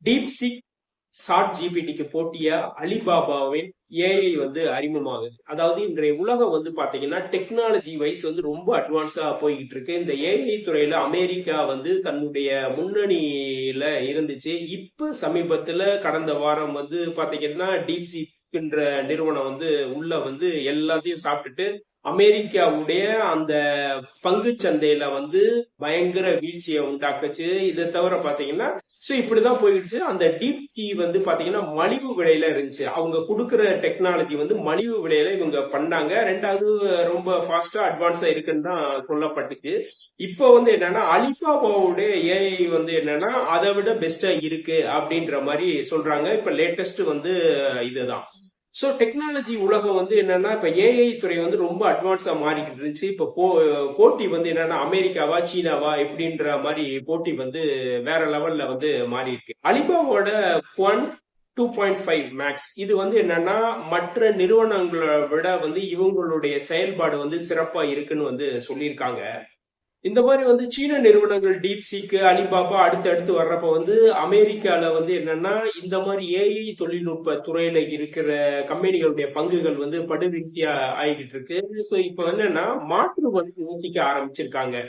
DeepSeek chat ஜிபிடிக்கு போட்டியா அலிபாபாவின் AI வந்து அறிமுகமாகுது. அதாவது இன்றைய உலகம் வந்து பாத்தீங்கன்னா டெக்னாலஜி வைஸ் வந்து ரொம்ப அட்வான்ஸா போய்கிட்டு இருக்கு. இந்த ஏஐ துறையில அமெரிக்கா வந்து தன்னுடைய முன்னணியில இருந்துச்சு. இப்ப சமீபத்துல கடந்த வாரம் வந்து பாத்தீங்கன்னா டீப்சீக்ன்ற நிறுவனம் வந்து உள்ள வந்து எல்லாத்தையும் சாப்பிட்டுட்டு அமெரிக்காவுடைய அந்த பங்கு சந்தையில வந்து பயங்கர வீழ்ச்சியை உண்டாக்குச்சு. இதை தவிர பாத்தீங்கன்னா இப்படிதான் போயிடுச்சு. அந்த டீப் சி வந்து பாத்தீங்கன்னா மலிவு விலையில இருந்துச்சு. அவங்க கொடுக்கிற டெக்னாலஜி வந்து மலிவு விலையில இவங்க பண்ணாங்க. ரெண்டாவது ரொம்ப ஃபாஸ்டா அட்வான்ஸா இருக்குன்னு தான் சொல்லப்பட்டுச்சு. இப்போ வந்து என்னன்னா அலிபாபாவுடைய ஏஐ வந்து என்னன்னா அதை விட பெஸ்டா இருக்கு அப்படின்ற மாதிரி சொல்றாங்க. இப்ப லேட்டஸ்ட் வந்து இதுதான். சோ டெக்னாலஜி உலகம் வந்து என்னன்னா இப்ப ஏஐ துறை வந்து ரொம்ப அட்வான்ஸா மாறிக்கிட்டு இருந்துச்சு. இப்ப போட்டி வந்து என்னன்னா அமெரிக்காவா சீனாவா எப்படின்ற மாதிரி போட்டி வந்து வேற லெவல்ல வந்து மாறி இருக்கு. அலிபாபாவோட குவான் 2.5 மேக்ஸ் இது வந்து என்னன்னா மற்ற நிறுவனங்களை விட வந்து இவங்களுடைய செயல்பாடு வந்து சிறப்பா இருக்குன்னு வந்து சொல்லியிருக்காங்க. இந்த மாதிரி வந்து சீன நிறுவனங்கள் டீப்சீக்கு அலிபாபா அடுத்து வர்றப்ப வந்து அமெரிக்கால வந்து என்னன்னா இந்த மாதிரி ஏஐ தொழில்நுட்ப துறையில இருக்கிற கம்பெனிகளுடைய பங்குகள் வந்து படுவீழ்ச்சியா ஆகிட்டு இருக்கு. சோ இப்ப என்னன்னா மாற்று வந்து யோசிக்க ஆரம்பிச்சிருக்காங்க.